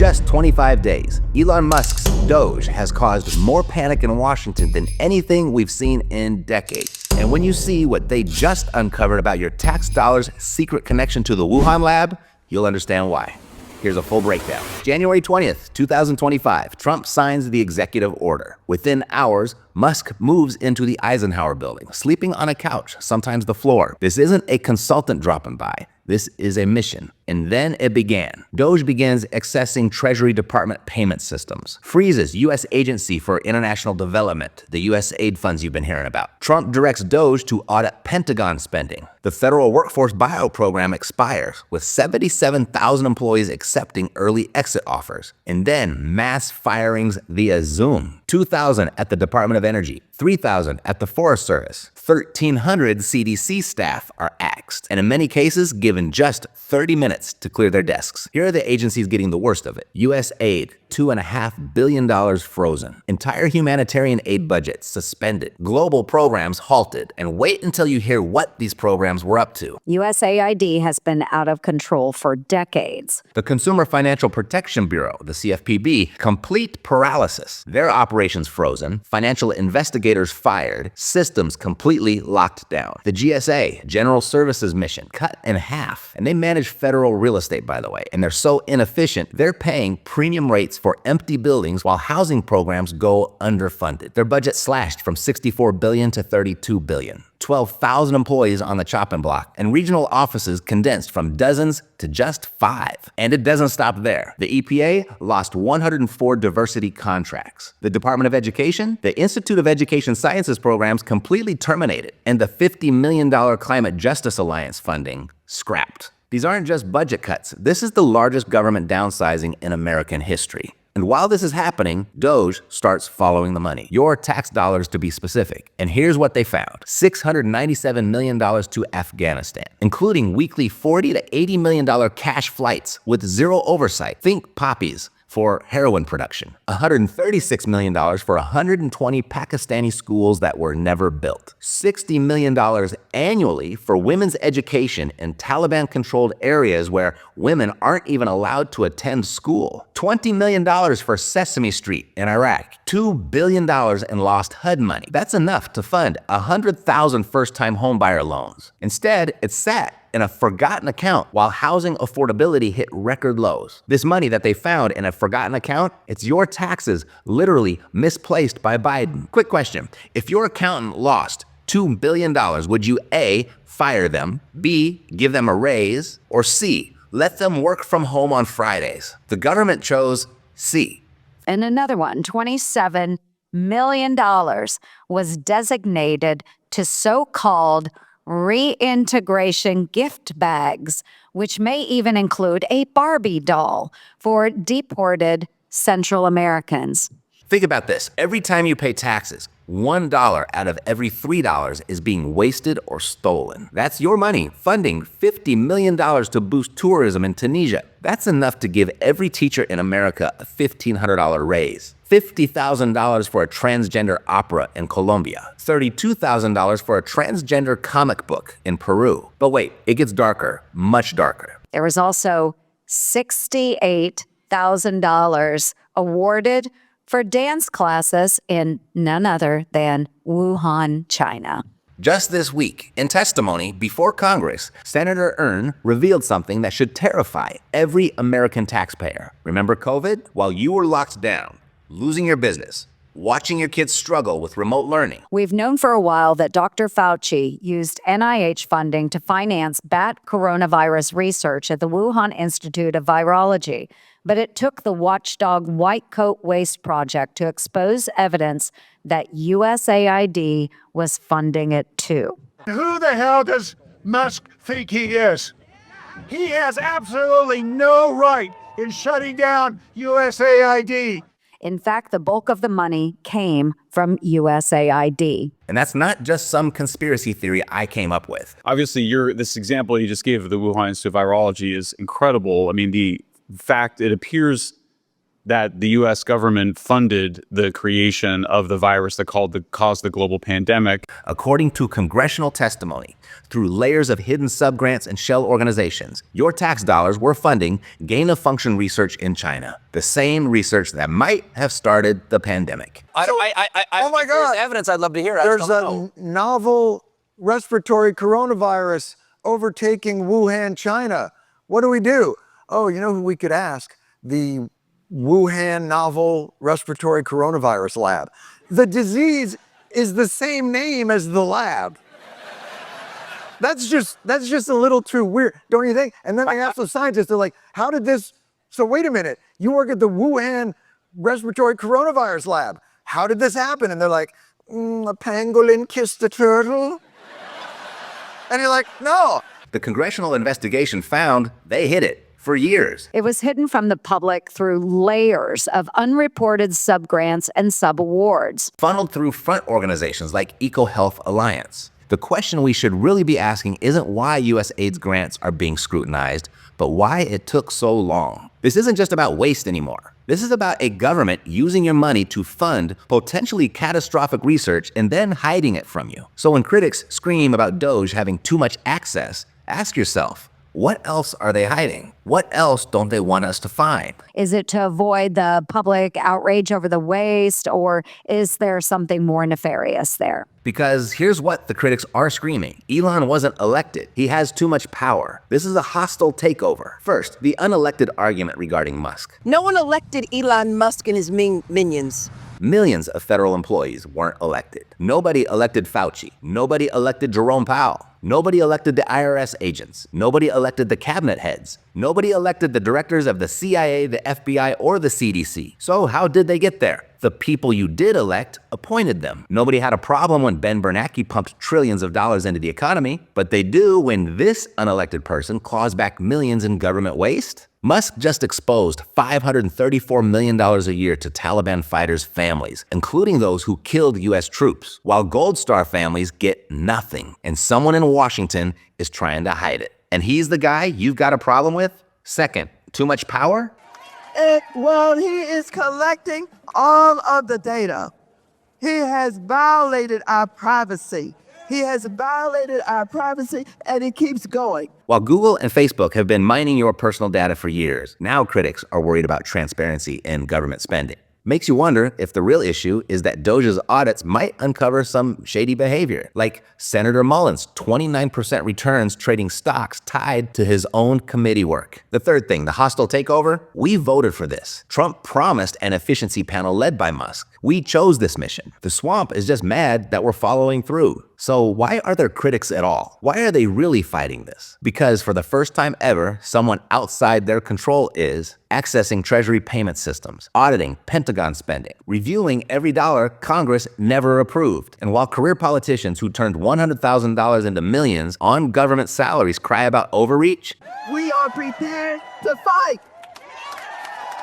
just 25 days, Elon Musk's DOGE has caused more panic in Washington than anything we've seen in decades. And when you see what they just uncovered about your tax dollars' secret connection to the Wuhan lab, you'll understand why. Here's a full breakdown. January 20th, 2025, Trump signs the executive order. Within hours, Musk moves into the Eisenhower building, sleeping on a couch, sometimes the floor. This isn't a consultant dropping by. This is a mission. And then it began. DOGE begins accessing Treasury Department payment systems, freezes U.S. Agency for International Development, the U.S. aid funds you've been hearing about. Trump directs DOGE to audit Pentagon spending. The federal workforce buyout program expires, with 77,000 employees accepting early exit offers. And then mass firings via Zoom. 2,000 at the Department of Energy, 3,000 at the Forest Service. 1,300 CDC staff are axed, and in many cases given just 30 minutes to clear their desks. Here are the agencies getting the worst of it. U.S. aid, $2.5 billion frozen. Entire humanitarian aid budgets suspended. Global programs halted. And wait until you hear what these programs were up to. USAID has been out of control for decades. The Consumer Financial Protection Bureau, the CFPB, complete paralysis. Their operations frozen, financial investigators fired, systems completely locked down. The GSA, General Services Mission, cut in half. And they manage federal real estate, by the way. And they're so inefficient, they're paying premium rates for empty buildings while housing programs go underfunded. Their budget slashed from $64 billion to $32 billion. 12,000 employees on the chopping block, and regional offices condensed from dozens to just 5. And it doesn't stop there. The EPA lost 104 diversity contracts. The Department of Education, the Institute of Education Sciences programs completely terminated, and the $50 million Climate Justice Alliance funding scrapped. These aren't just budget cuts. This is the largest government downsizing in American history. And while this is happening, DOGE starts following the money. Your tax dollars, to be specific. And here's what they found. $697 million to Afghanistan, including weekly $40 to $80 million cash flights with zero oversight. Think poppies for heroin production. $136 million for 120 Pakistani schools that were never built. $60 million annually for women's education in Taliban-controlled areas where women aren't even allowed to attend school. $20 million for Sesame Street in Iraq. $2 billion in lost HUD money. That's enough to fund 100,000 first-time homebuyer loans. Instead, it sat in a forgotten account while housing affordability hit record lows. This money that they found in a forgotten account, it's your taxes literally misplaced by Biden. Quick question. If your accountant lost $2 billion, would you A, fire them, B, give them a raise, or C, let them work from home on Fridays? The government chose C. And another one, $27 million was designated to so-called reintegration gift bags, which may even include a Barbie doll for deported Central Americans. Think about this. Every time you pay taxes, $1 out of every $3 is being wasted or stolen. That's your money funding $50 million to boost tourism in Tunisia. That's enough to give every teacher in America a $1,500 raise. $50,000 for a transgender opera in Colombia. $32,000 for a transgender comic book in Peru. But wait, it gets darker, much darker. There was also $68,000 awarded for dance classes in none other than Wuhan, China. Just this week, in testimony before Congress, Senator Ern revealed something that should terrify every American taxpayer. Remember COVID? While you were locked down, losing your business, watching your kids struggle with remote learning. We've known for a while that Dr. Fauci used NIH funding to finance bat coronavirus research at the Wuhan Institute of Virology. But it took the watchdog White Coat Waste Project to expose evidence that USAID was funding it too. Who the hell does Musk think he is? He has absolutely no right in shutting down USAID. In fact, the bulk of the money came from USAID. And that's not just some conspiracy theory I came up with. Obviously, this example you just gave of the Wuhan Institute of Virology is incredible. I mean, the fact it appears that the U.S. government funded the creation of the virus that caused the global pandemic. According to congressional testimony, through layers of hidden subgrants and shell organizations, your tax dollars were funding gain-of-function research in China, the same research that might have started the pandemic. Oh my God! Evidence I'd love to hear. There's a novel respiratory coronavirus overtaking Wuhan, China. What do we do? Oh, you know who we could ask? The Wuhan novel respiratory coronavirus lab. The disease is the same name as the lab. That's just a little too weird, don't you think? And then I asked the scientists, they're like, how did this, so wait a minute, you work at the Wuhan respiratory coronavirus lab. How did this happen? And they're like, a pangolin kissed a turtle. And you're like, no. The congressional investigation found they hid it for years. It was hidden from the public through layers of unreported subgrants and subawards. Funneled through front organizations like EcoHealth Alliance. The question we should really be asking isn't why U.S. AIDS grants are being scrutinized, but why it took so long. This isn't just about waste anymore. This is about a government using your money to fund potentially catastrophic research and then hiding it from you. So when critics scream about DOGE having too much access, ask yourself, what else are they hiding? What else don't they want us to find? Is it to avoid the public outrage over the waste, or is there something more nefarious there? Because here's what the critics are screaming. Elon wasn't elected. He has too much power. This is a hostile takeover. First, the unelected argument regarding Musk. No one elected Elon Musk and his minions. Millions of federal employees weren't elected. Nobody elected Fauci. Nobody elected Jerome Powell. Nobody elected the IRS agents. Nobody elected the cabinet heads. Nobody elected the directors of the CIA, the FBI, or the CDC. So how did they get there? The people you did elect appointed them. Nobody had a problem when Ben Bernanke pumped trillions of dollars into the economy, but they do when this unelected person claws back millions in government waste. Musk just exposed $534 million a year to Taliban fighters' families, including those who killed U.S. troops, while Gold Star families get nothing, and someone in Washington is trying to hide it. And he's the guy you've got a problem with? Second, too much power? Well, he is collecting all of the data. He has violated our privacy. He has violated our privacy, and he keeps going. While Google and Facebook have been mining your personal data for years, now critics are worried about transparency in government spending. Makes you wonder if the real issue is that DOGE's audits might uncover some shady behavior, like Senator Mullen's 29% returns trading stocks tied to his own committee work. The third thing, the hostile takeover, we voted for this. Trump promised an efficiency panel led by Musk. We chose this mission. The swamp is just mad that we're following through. So why are there critics at all? Why are they really fighting this? Because for the first time ever, someone outside their control is accessing Treasury payment systems, auditing Pentagon spending, reviewing every dollar Congress never approved. And while career politicians who turned $100,000 into millions on government salaries cry about overreach, We are prepared to fight.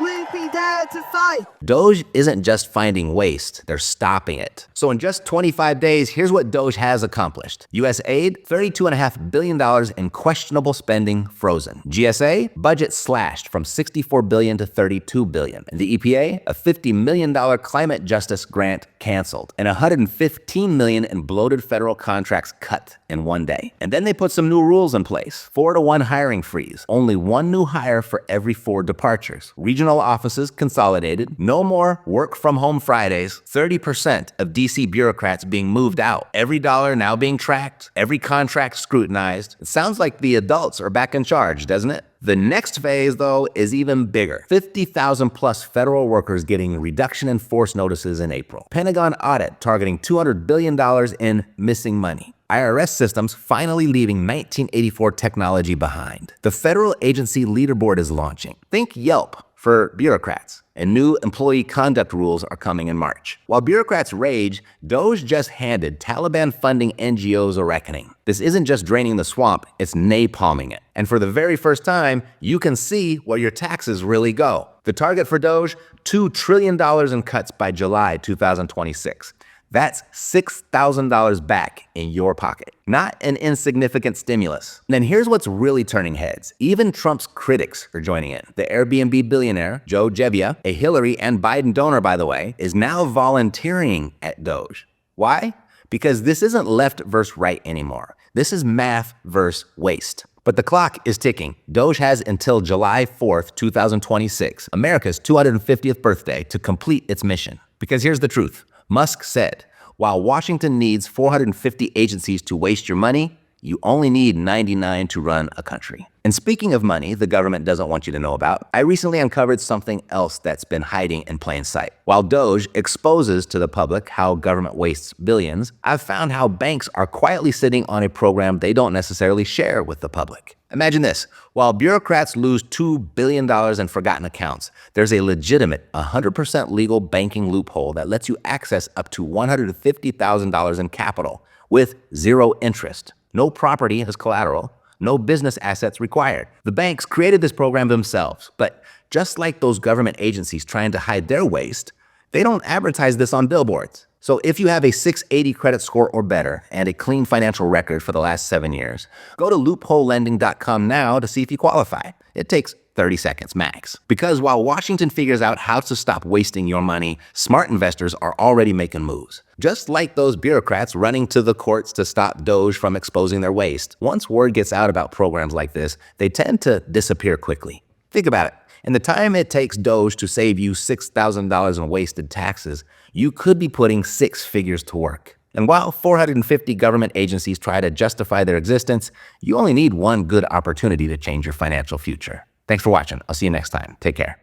We prepared to fight. DOGE isn't just finding waste, they're stopping it. So in just 25 days, here's what DOGE has accomplished. U.S. aid, $32.5 billion in questionable spending frozen. GSA, budget slashed from $64 billion to $32 billion. And the EPA, a $50 million climate justice grant canceled. And $115 million in bloated federal contracts cut in one day. And then they put some new rules in place. 4-to-1 hiring freeze. Only one new hire for every 4 departures. Regional offices consolidated. No more work from home Fridays. 30% of DC bureaucrats being moved out. Every dollar now being tracked. Every contract scrutinized. It sounds like the adults are back in charge, doesn't it? The next phase, though, is even bigger. 50,000 plus federal workers getting reduction in force notices in April. Pentagon audit targeting $200 billion in missing money. IRS systems finally leaving 1984 technology behind. The federal agency leaderboard is launching. Think Yelp for bureaucrats. And new employee conduct rules are coming in March. While bureaucrats rage, DOGE just handed Taliban funding NGOs a reckoning. This isn't just draining the swamp, it's napalming it. And for the very first time, you can see where your taxes really go. The target for DOGE, $2 trillion in cuts by July 2026. That's $6,000 back in your pocket. Not an insignificant stimulus. And then here's what's really turning heads. Even Trump's critics are joining in. The Airbnb billionaire, Joe Gebbia, a Hillary and Biden donor, by the way, is now volunteering at DOGE. Why? Because this isn't left versus right anymore. This is math versus waste. But the clock is ticking. DOGE has until July 4th, 2026, America's 250th birthday, to complete its mission. Because here's the truth. Musk said, while Washington needs 450 agencies to waste your money, you only need 99 to run a country. And speaking of money the government doesn't want you to know about, I recently uncovered something else that's been hiding in plain sight. While DOGE exposes to the public how government wastes billions, I've found how banks are quietly sitting on a program they don't necessarily share with the public. Imagine this. While bureaucrats lose $2 billion in forgotten accounts, there's a legitimate 100% legal banking loophole that lets you access up to $150,000 in capital with zero interest. No property as collateral, no business assets required. The banks created this program themselves, but just like those government agencies trying to hide their waste, they don't advertise this on billboards. So if you have a 680 credit score or better and a clean financial record for the last 7 years, go to loopholelending.com now to see if you qualify. It takes 30 seconds max. Because while Washington figures out how to stop wasting your money, smart investors are already making moves. Just like those bureaucrats running to the courts to stop DOGE from exposing their waste, once word gets out about programs like this, they tend to disappear quickly. Think about it. In the time it takes DOGE to save you $6,000 in wasted taxes, you could be putting 6 figures to work. And while 450 government agencies try to justify their existence, you only need one good opportunity to change your financial future. Thanks for watching. I'll see you next time. Take care.